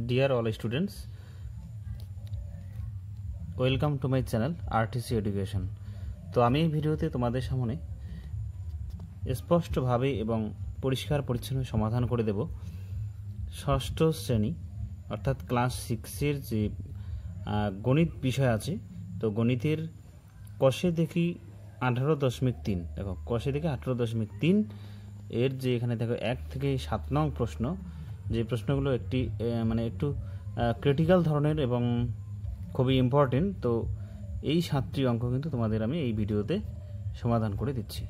Dear all students, welcome to my channel RTC education. তো আমি এই ভিডিওতে তোমাদের সামনে স্পষ্টভাবে এবং পরিষ্কার পরিচ্ছন্ন সমাধান করে দেব ষষ্ঠ শ্রেণী অর্থাৎ ক্লাস 6-এর যে গণিত বিষয় আছে। তো গণিতের কষে দেখি 18.3, দেখো কষে দেখি 18.3 এর যে এখানে দেখো 1 থেকে 7 নং প্রশ্ন, যে প্রশ্নগুলো একটু ক্রিটিক্যাল ধরনের এবং খুবই ইম্পর্টেন্ট। তো এই 7টি অঙ্ক কিন্তু তোমাদের আমি এই ভিডিওতে সমাধান করে দিচ্ছি।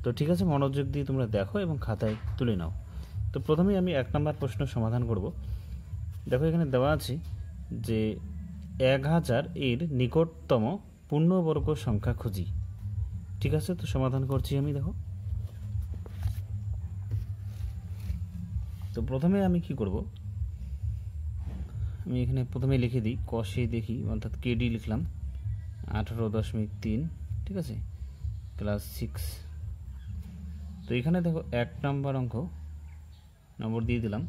তো ঠিক আছে, মনোযোগ দিয়ে তোমরা দেখো এবং খাতায় তুলে নাও। তো প্রথমেই আমি 1 নম্বর প্রশ্ন সমাধান করব। দেখো এখানে দেওয়া আছে যে 1000 এর নিকটতম পূর্ণবর্গ সংখ্যা খুঁজি। ঠিক আছে, তো সমাধান করছি আমি। দেখো, তো প্রথমে আমি কি করব, আমি এখানে প্রথমে লিখে দিই কষে দেখি অর্থাৎ কেডি লিখলাম 18.3, ঠিক আছে, ক্লাস 6। তো এখানে দেখো 1 নম্বর অঙ্ক নম্বর দিয়ে দিলাম।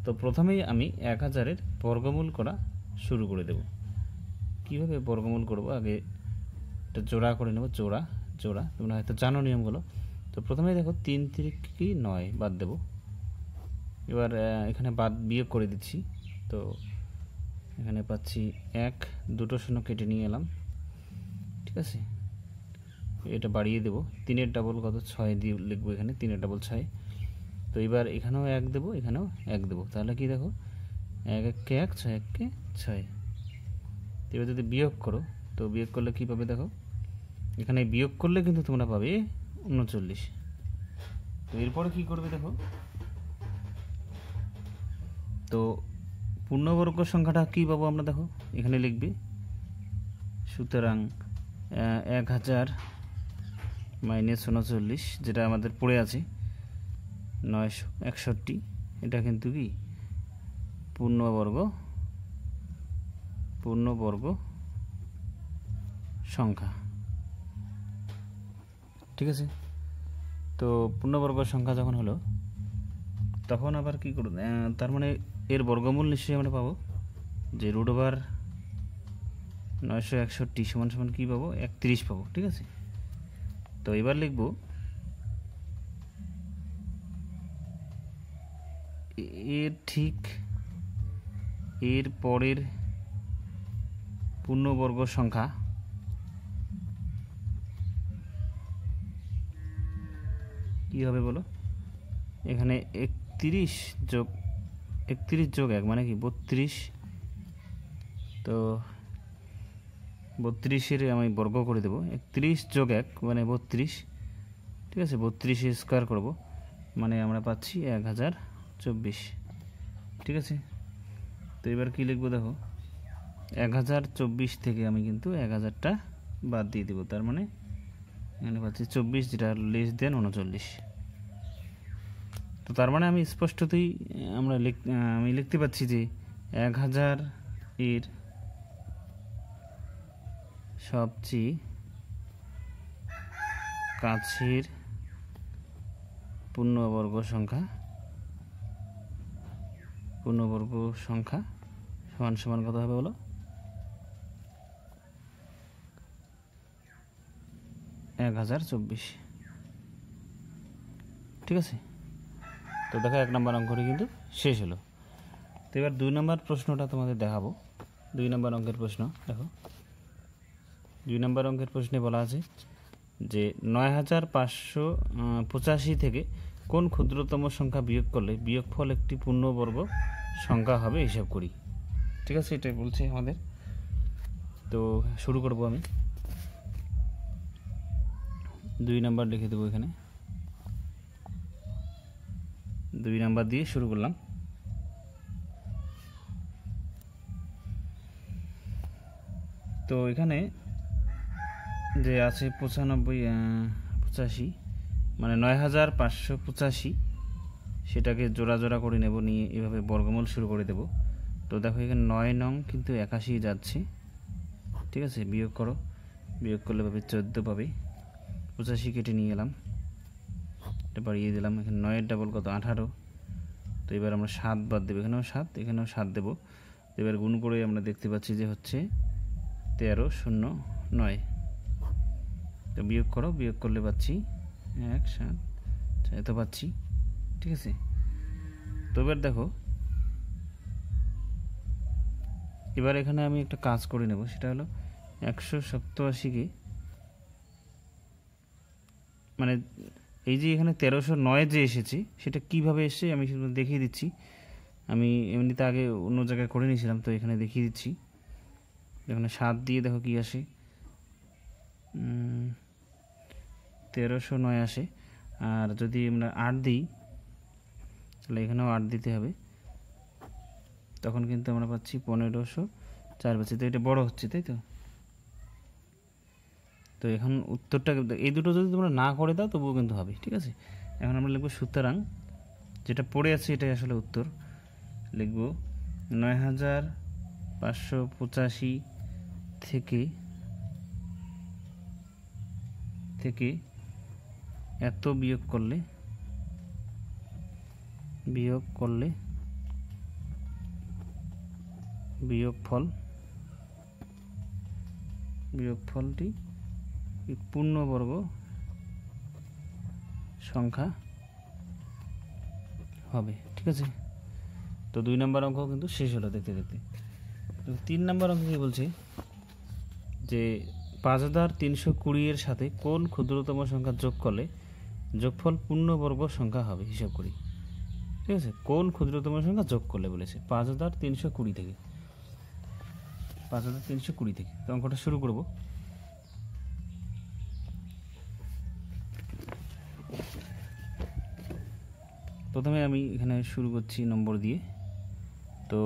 তো প্রথমেই আমি 1000-এর বর্গমূল করা শুরু করে দেব। কিভাবে বর্গমূল করব, আগে এটা জোড়া করে নেব। জোড়া তোমরা হয়তো জানো নিয়মগুলো। তো প্রথমে দেখো 3 3 9 বাদ দেব। এবার এখানে বাদ বিয়োগ করে দিচ্ছি। তো এখানে পাচ্ছি 1, 2 শূন্য কেটে নিয়ে এলাম, ঠিক আছে। এটা বাড়িয়ে দেব, 3-এর ডাবল কত 6 দিয়ে লিখবো, এখানে 3-এর ডাবল 6। তো এবার এখানেও 1 দেব, এখানেও 1 দেব। তাহলে কি দেখো 1 1 কে 1, 6 1 কে 6। এবার যদি বিয়োগ করো, তো বিয়োগ করলে কি পাবে দেখো, এখানে বিয়োগ করলে কিন্তু তোমরা পাবে 39। তো এরপরে কি করবে দেখো, তো পূর্ণবর্গ সংখ্যাটা কি পাবো আমরা, দেখো এখানে লিখবে। সুতরাং 1000 মাইনাস 39, যেটা আমাদের পড়ে আছে 961, এটা কিন্তু কি পূর্ণবর্গ সংখ্যা, ঠিক আছে। তো পূর্ণবর্গ সংখ্যা যখন হলো, তখন আবার কি করব, তার মানে এর বর্গমূল নিশ্চয়ই আমরা পাবো যে √961 সমান সমান কী পাবো, 31 পাবো, ঠিক আছে। তো এবার লিখব এর ঠিক এর পরের পূর্ণবর্গ সংখ্যা কি হবে বলো, এখানে 31 যোগ 1 মানে কি 32। তো 32-এর আমি বর্গ করে দেবো, 31 যোগ 1 মানে 32, ঠিক আছে। 32 স্কোয়ার করব, মানে আমরা পাচ্ছি 1024, ঠিক আছে। তো এবার কি লিখবো দেখো, 1024 থেকে আমি কিন্তু 1000টা বাদ দিয়ে দেবো, তার মানে এখানে পাচ্ছি 24, যেটা লেস দেন 39। তো তার মানে আমি স্পষ্টতই আমি লিখতে পাচ্ছি যে 1000 এর সবচেয়ে কাছের পূর্ণবর্গ সংখ্যা সমান সমান কত হবে বলো, 1024, ঠিক আছে। তো দেখো 1 নম্বর অঙ্কটি কিন্তু শেষ হলো। তো এবার 2 নম্বর প্রশ্নটা তোমাদের দেখাবো। 2 নম্বর অঙ্কের প্রশ্ন দেখো, 2 নম্বর অঙ্কের প্রশ্নে বলা আছে যে 9585 থেকে কোন ক্ষুদ্রতম সংখ্যা বিয়োগ করলে বিয়োগফল একটি পূর্ণবর্গ সংখ্যা হবে হিসাব করি, ঠিক আছে। এটাই বলছে আমাদের। তো শুরু করব আমি। 2 নম্বর লিখে দেবো এখানে, 2 নম্বর দিয়ে শুরু করলাম। তো এখানে যে আছে 85 মানে 9585, সেটাকে জোড়া জোড়া করে নেব, নিয়ে এভাবে বর্গমূল শুরু করে দেব। তো দেখো এখানে 9 নং কিন্তু 81 যাচ্ছে, ঠিক আছে। বিয়োগ করো, বিয়োগ করলে পাবে 14 পাবে। 85 কেটে নিয়ে এলাম, এটা বাড়িয়ে দিলাম। এখানে 9-এর ডাবল কত 18, তো এবার আমরা 7 বাদ দেবো, এখানেও 7, এখানেও 7 দেবো। এবার গুণ করে আমরা দেখতে পাচ্ছি যে হচ্ছে 1309। তো বিয়োগ করো, বিয়োগ করলে পাচ্ছি 1 7, এত পাচ্ছি, ঠিক আছে। তো এবার দেখো, এবার এখানে আমি একটা কাজ করে নেব, সেটা হলো 187কে মানে এই যে এখানে 1309 যে এসেছে সেটা কিভাবে এসেছে আমি সেটা দেখিয়ে দিচ্ছি। আমি এমনিতে আগে অন্য জায়গায় করে নিয়েছিলাম, তো এখানে দেখিয়ে দিচ্ছি। এখানে 7 দিয়ে দেখো কি আসে, 1309 আসে। আর যদি আমরা 8 দিই তাহলে এখানেও 8 দিতে হবে, তখন কিন্তু আমরা পাচ্ছি 1504 পাচ্ছি। তো এটা বড় হচ্ছে, তাই তো। তো এখন উত্তরটা এই দুটো যদি তোমরা না করে দাও তবুও কিন্তু হবে, ঠিক আছে। এখন আমরা লিখবো সুতরাং, যেটা পড়ে আছে এটাই আসলে উত্তর। লিখব 9585 থেকে এত বিয়োগ করলে বিয়োগফলটি পূর্ণবর্গ সংখ্যা হবে, ঠিক আছে। তো 2 নম্বর অঙ্ক কিন্তু শেষ হলো দেখতে দেখতে। তো 3 নম্বর অঙ্ক কি বলছে যে 5320 এর সাথে কোন ক্ষুদ্রতম সংখ্যা যোগ করলে যোগফল পূর্ণবর্গ সংখ্যা হবে, হিসাব করি, ঠিক আছে। কোন ক্ষুদ্রতম সংখ্যা যোগ করলে বলেছে 5320 থেকে, 5320 থেকে। তো অঙ্কটা শুরু করব। প্রথমে আমি এখানে শুরু করছি নম্বর দিয়ে। তো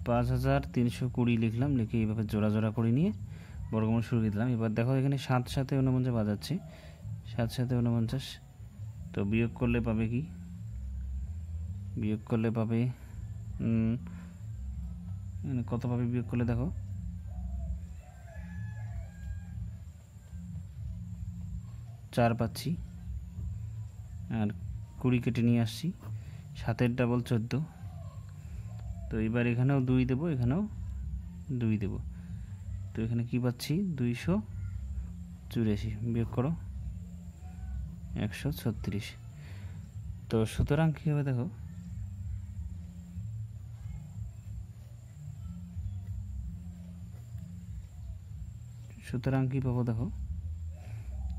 5320 লিখলাম, লিখে এইভাবে জোড়া জোড়া করে নিয়ে বর্গমূল শুরু দিলাম। এবার দেখো এখানে 7 7 49 বাজাচ্ছে, 7 7 49। তো বিয়োগ করলে পাবে কি, বিয়োগ করলে পাবে কত পাবে বিয়োগ করলে দেখো 4 পাচ্ছি, আর 20 কেটে নিয়ে আসছি, 7 ডাবল 14। তো এবার এখানেও 2 দেবো, এখানেও 2 দেবো। তো এখানে কি পাচ্ছি 284, বিয়োগ করো 136। তো সুতরাং কী হবে দেখো, সুতরাং কী পাবো দেখো,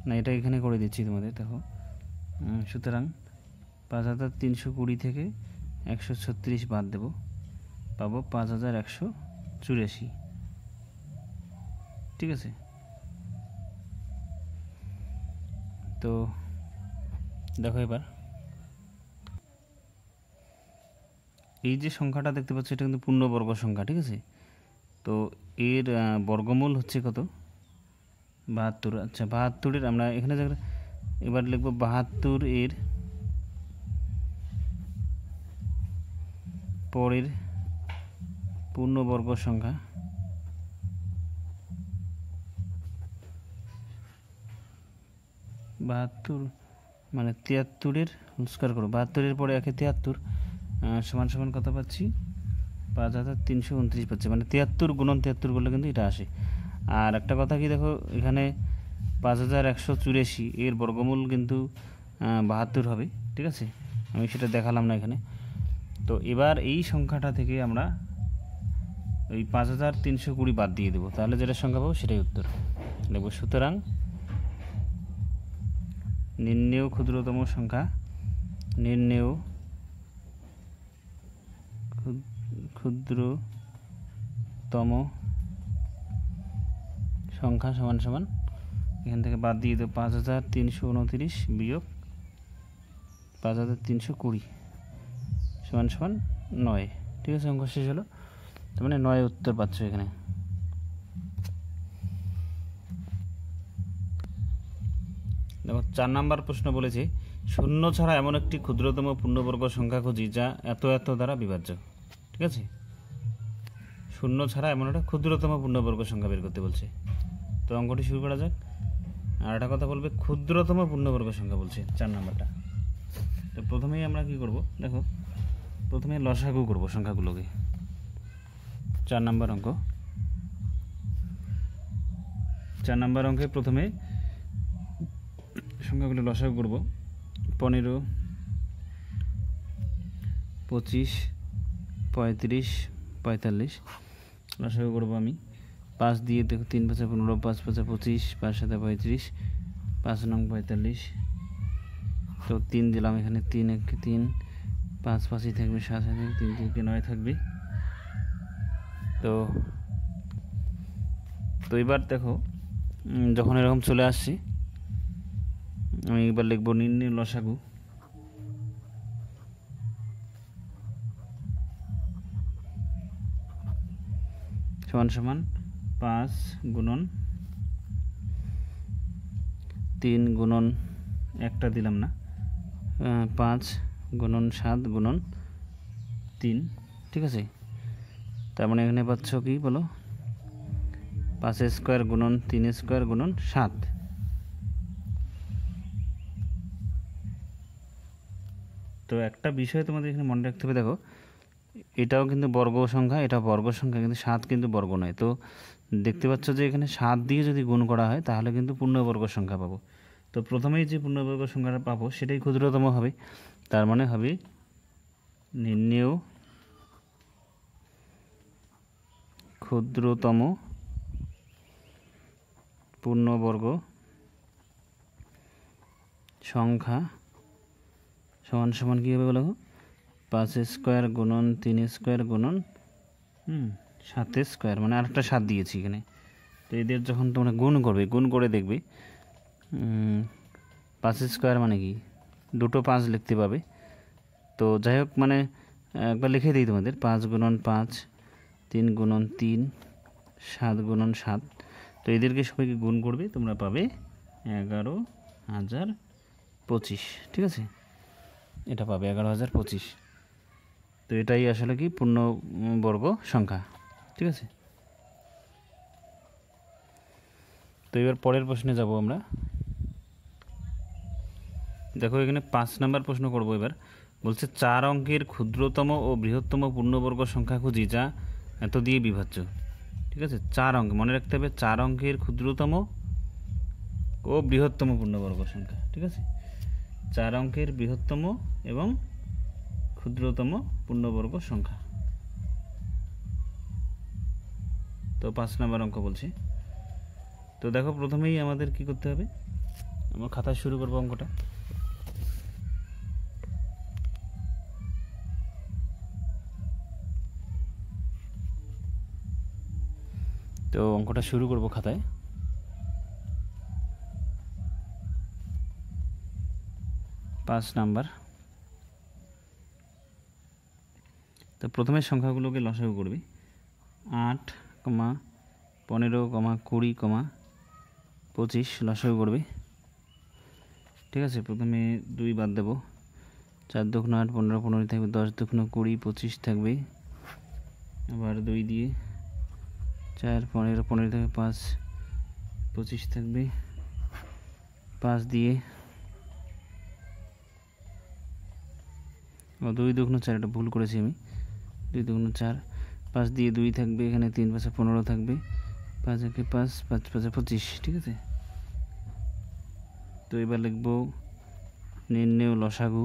না এটা এখানে করে দিচ্ছি তোমাদের, দেখো। সুতরাং 5320 থেকে 136 বাদ দেব, পাবো 5184, ঠিক আছে। তো দেখো এবার এই যে সংখ্যাটা দেখতে পাচ্ছ এটা কিন্তু পূর্ণবর্গ সংখ্যা, ঠিক আছে। তো এর বর্গমূল হচ্ছে কত, 72। আচ্ছা 72-এর আমরা এখানে এবার লিখবো 72 এর পরের পূর্ণবর্গ সংখ্যা, মানে 73-এর স্কয়ার করো, 72-এর পরে 1 73 সমান সমান কত পাচ্ছি 5329 পাচ্ছি, মানে 73 গুণন 73 করলে কিন্তু এটা আসে। আর একটা কথা কি দেখো, এখানে 5184 এর বর্গমূল কিন্তু 72 হবে, ঠিক আছে। আমি সেটা দেখালাম না এখানে। তো এবার এই সংখ্যাটা থেকে আমরা ওই 5320 বাদ দিয়ে দেবো, তাহলে যেটা সংখ্যা পাবো সেটাই উত্তর লিখব। সুতরাং নির্ণেয় ক্ষুদ্রতম সংখ্যা, নির্ণেয় ক্ষুদ্রতম সংখ্যা সমান সমান এখান থেকে বাদ দিয়ে দেবো 5329 বিয়োগ 5320 সমান সমান 9, ঠিক আছে। অঙ্ক শেষ হলো, তার মানে 9 উত্তর পাচ্ছ এখানে। দেখো 4 নম্বর প্রশ্ন বলেছে শূন্য ছাড়া এমন একটি ক্ষুদ্রতম পূর্ণবর্গ সংখ্যা খুঁজি যা এত এত দ্বারা বিভাজ্য, ঠিক আছে। শূন্য ছাড়া এমন একটা ক্ষুদ্রতম পূর্ণবর্গ সংখ্যা বের করতে বলছে। তো অঙ্কটি শুরু করা যাক। আর একটা কথা বলবে ক্ষুদ্রতম পূর্ণবর্গ সংখ্যা বলছে 4 নম্বরটা। তো প্রথমেই আমরা কি করব, দেখো প্রথমে লসাগু করব সংখ্যাগুলোকে। 4 নম্বর অঙ্ক, 4 নম্বর অঙ্কে প্রথমে সংখ্যাগুলো লসাগু করব। 15, 25, 35, 45 লসাগু করব আমি। 5 দিয়ে দেখো 3 5 15, 5 5 25, 5 7 35, 5 নং 45। তো 3 দিলাম এখানে, 3 1 3, 5 5ই থাকবে, 7 থাকবে, 3 3 9 থাকবে। তো এবার দেখো যখন এরকম চলে আসছে, আমি এবার লিখব নির্ণয় লসাগু। সমান সমান 5 গুণন 3 গুণন একটা দিলাম না, 5 গুণন 7 গুণন 3, ঠিক আছে। তার মানে এখানে পাচ্ছ কি বলো, 5 স্কোয়ার গুণন 3 স্কোয়ার গুণন 7। তো একটা বিষয় তোমাদের এখানে মনে রাখতে হবে, দেখো এটাও কিন্তু বর্গ সংখ্যা, এটা বর্গ সংখ্যা, কিন্তু 7 কিন্তু বর্গ নয়। তো দেখতে পাচ্ছ যে এখানে 7 দিয়ে যদি গুণ করা হয় তাহলে কিন্তু পূর্ণবর্গ সংখ্যা পাবো। তো প্রথমেই যে পূর্ণবর্গ সংখ্যাটা পাবো সেটাই ক্ষুদ্রতম হবে। তার মানে হবে নির্ণেয় ক্ষুদ্রতম পূর্ণবর্গ সংখ্যা সমান সমান কী হবে বলো, 5 স্কোয়ার গুণন 3 স্কোয়ার গুণন 7 স্কোয়ার, মানে আরেকটা 7 দিয়েছি এখানে। তো এদের যখন তোমরা গুণ করবে, গুণ করে দেখবে 5 স্কোয়ার মানে কি, দুটো 5 লিখতে পাবে। তো যাই হোক, মানে একবার লিখে দিই তোমাদের, 5 গুণন 5, 3 গুণন 3, 7 গুণন 7। তো এদেরকে সবাইকে গুণ করবে, তোমরা পাবে 11,025, ঠিক আছে। এটা পাবে 11,025। তো এটাই আসলে কি পূর্ণবর্গ সংখ্যা, ঠিক আছে। তো এবার পরের প্রশ্নে যাব আমরা। দেখো এখানে 5 নম্বর প্রশ্ন করব। এবার বলছে 4 অঙ্কের ক্ষুদ্রতম ও বৃহত্তম পূর্ণবর্গ সংখ্যা খুঁজি যা এত দিয়ে বিভাজ্য, ঠিক আছে। 4 অঙ্ক মনে রাখতে হবে, 4 অঙ্কের ক্ষুদ্রতম ও বৃহত্তম পূর্ণবর্গ সংখ্যা, ঠিক আছে। 4 অঙ্কের বৃহত্তম এবং ক্ষুদ্রতম পূর্ণবর্গ সংখ্যা। তো 5 নম্বর অঙ্ক বলছি। তো দেখো প্রথমেই আমাদের কি করতে হবে, আমরা খাতায় শুরু করব অঙ্কটা। তো অঙ্কটা শুরু করব খাতায়। পাঁচ নাম্বার। তো প্রথমে সংখ্যাগুলোকে লসাগু করবে। 8, 15, 20, 25 লসাগু করবে, ঠিক আছে। প্রথমে 2 বাদ দেব, 4 2 8, 15 15 থাকবে, 10 2 20, 25 থাকবে। আবার 2 দিয়ে 4 15 15 থাকবে, 5 25 থাকবে। 5 দিয়ে 2 2 4, এটা ভুল করেছি আমি, 2 2 4। 5 দিয়ে 2 থাকবে, এখানে 3 5 15 থাকবে, 5 1 5, 5 5 25, ঠিক আছে। তো এবার লিখব নির্ণেয় লসাগু।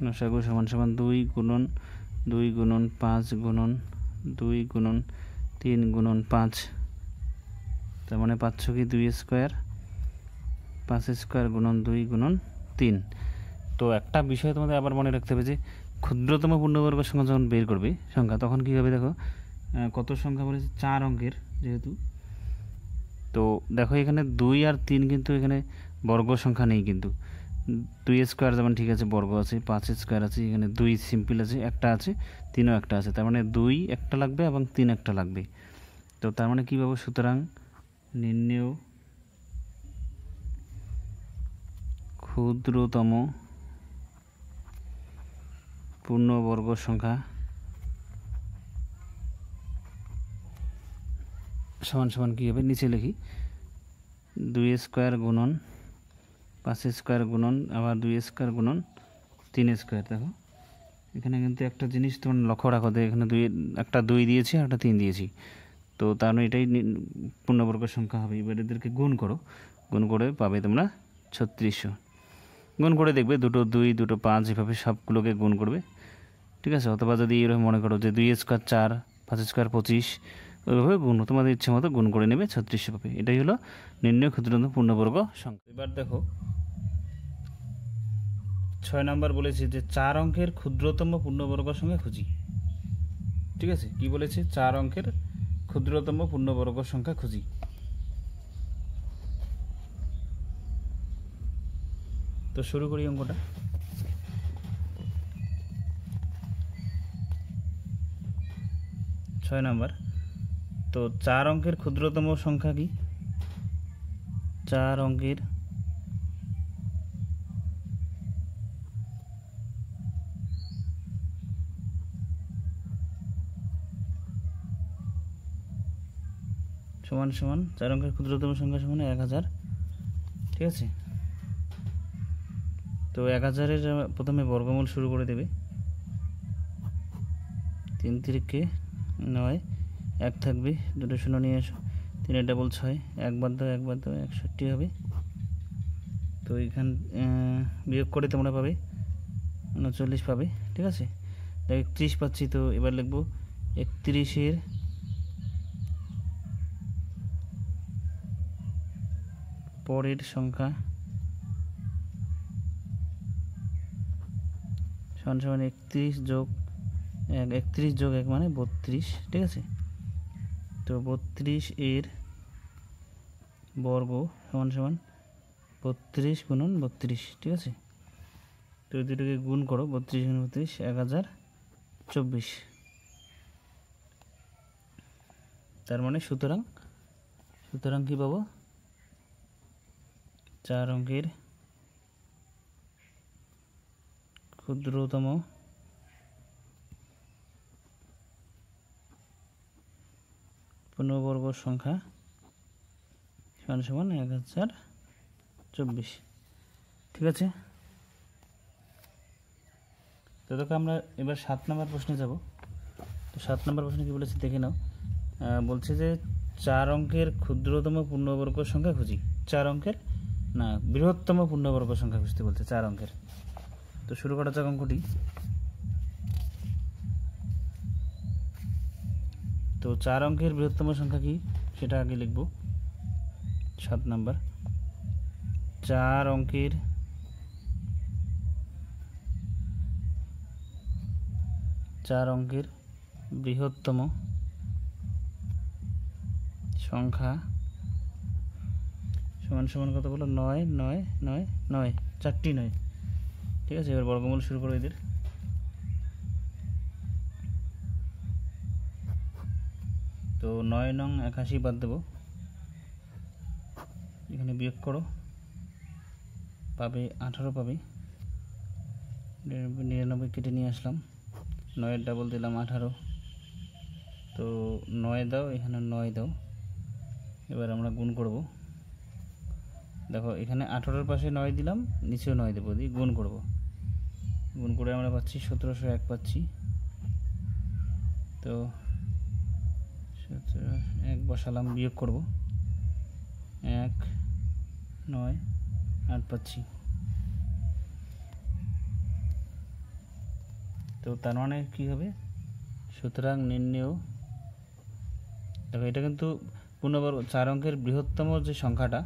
লসাগু সমান সমান 2 গুণন 2 গুণন 5 গুণন 2 গুণন 3 গুণন 5। তার মানে পাচ্ছ কি 2 স্কোয়ার, 5 স্কোয়ার গুণন 2 গুণন 3। তো একটা বিষয় তোমাদের আবার মনে রাখতে হবে যে ক্ষুদ্রতম পূর্ণবর্গ সংখ্যা যখন বের করবে সংখ্যা, তখন কী হবে দেখো, কত সংখ্যা বলেছে 4 অঙ্কের যেহেতু। তো দেখো এখানে 2 আর 3 কিন্তু এখানে বর্গ সংখ্যা নেই, কিন্তু 2 স্কোয়ার যেমন ঠিক আছে বর্গ আছে, 5 স্কোয়ার আছে, এখানে 2 সিম্পল আছে, একটা আছে, 3ও একটা আছে। তার মানে 2 একটা লাগবে এবং 3 একটা লাগবে। তো তার মানে কী পাবো, সুতরাং নির্ণেয় ক্ষুদ্রতম পূর্ণবর্গ সংখ্যা সমান সমান কী হবে, নিচে লিখি 2 স্কোয়ার গুণন 5 স্কোয়ার গুণন আবার 2 স্কোয়ার গুণন 3 স্কোয়ার। দেখো এখানে কিন্তু একটা জিনিস তোমরা লক্ষ্য রাখো, এখানে একটা 2 দিয়েছি আর একটা 3 দিয়েছি, তো তার মানে এটাই পূর্ণবর্গ সংখ্যা হবে। এবার এদেরকে গুণ করো, গুণ করে পাবে তোমরা 3600। গুণ করে দেখবে দুটো 2 দুটো 5 এভাবে সবগুলোকে গুণ করবে, ঠিক আছে। অথবা যদি এরকম মনে করো যে 2 স্কোয়ার 4, 5 স্কোয়ার 25, ওইভাবে গুণ তোমাদের ইচ্ছে মতো গুণ করে নেবে, 3600 পাবে। এটাই হলো নির্ণয় ক্ষুদ্রতম পূর্ণবর্গ সংখ্যা। এবার দেখো 6 নাম্বার বলেছে যে 4 অঙ্কের ক্ষুদ্রতম পূর্ণবর্গ সংখ্যা খুঁজি, ঠিক আছে। কি বলেছে? 4 অঙ্কের ক্ষুদ্রতম পূর্ণবর্গ সংখ্যা খুঁজি। তো শুরু করি অঙ্কটা। ছয় নাম্বার, তো 4 অঙ্কের ক্ষুদ্রতম সংখ্যা কি? 4 অঙ্কের সমান সমান 4 অঙ্কের ক্ষুদ্রতম সংখ্যা সমান 1000, ঠিক আছে। তো 1000-এর প্রথমে বর্গমূল শুরু করে দেবে। 3 3 9, 1 থাকবে, দুটো শূন্য নিয়ে আসো, 3 ডাবল 6, 1 বাদ দাও 1 বাদ দাও 61 হবে। তো এখান বিয়োগ করে তোমরা পাবে 39 পাবে, ঠিক আছে। 31 পাচ্ছি, তো এবার লিখব 31-এর পরের সংখ্যা সমান সমান 31 যোগ 1, 31 যোগ 1 মানে 32, ঠিক আছে। তো 32-এর বর্গ সমান সমান 32 গুণন 32, ঠিক আছে। তো দুটোকে গুণ করো, 32 গুণ 32 1024। তার মানে সুতরাং কি পাবো? 4 অঙ্কের ক্ষুদ্রতম পূর্ণবর্গ সংখ্যা সমান সমান 1024, ঠিক আছে। তো দেখো আমরা এবার 7 নম্বর প্রশ্নে যাব। তো 7 নম্বর প্রশ্নে কি বলেছে দেখে নাও। বলছে যে 4 অঙ্কের ক্ষুদ্রতম পূর্ণবর্গ সংখ্যা খুঁজি। 4 অঙ্কের না, বৃহত্তম পূর্ণবর্গ সংখ্যা খুঁজতে বলছে 4 অঙ্কের। তো শুরু করা যাক অঙ্কটি। তো 4 অঙ্কের বৃহত্তম সংখ্যা কি সেটা আগে লিখব। 7 নাম্বার, 4 অঙ্কের বৃহত্তম সংখ্যা সমান সমান কত বলো? 9 9 9 9, 4টি 9, ঠিক আছে। এবার বর্গমূল শুরু করো এদের। তো 9 নং 81 বাদ দেবো, এখানে বিয়োগ করো, পাবে 18 পাবে। 99 কেটে নিয়ে আসলাম, 9 ডাবল দিলাম 18, তো 9 দাও, এখানে 9 দাও। এবার আমরা গুণ করব। দেখো এখানে 18-এর পাশে 9 দিলাম, নিচেও 9 দেবো, দিয়ে গুণ করব। গুণ করে আমরা পাচ্ছি 1701 পাচ্ছি। তো 1 বসালাম, বিয়োগ করব, 1 9 8 পাচ্ছি। তো তার মানে কী হবে? সুতরাং নির্ণেয়, দেখো এটা কিন্তু পূর্ণবর্গ 4 অঙ্কের বৃহত্তম যে সংখ্যাটা,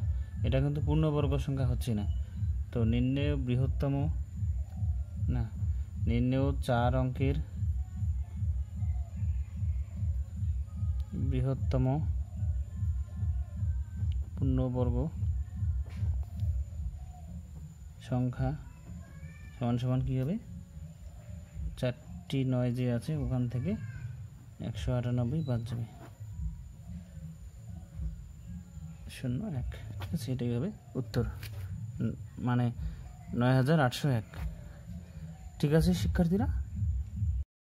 এটা কিন্তু পূর্ণবর্গ সংখ্যা হচ্ছে না। তো নির্ণেয় 4 অঙ্কের বৃহত্তম পূর্ণবর্গ সংখ্যা সমান সমান কী হবে? 4টি 9 যে আছে ওখান থেকে 198 বাদ যাবে, 01, ঠিক আছে। এটাই হবে উত্তর, মানে 9801। ঠিক আছে শিক্ষার্থীরা।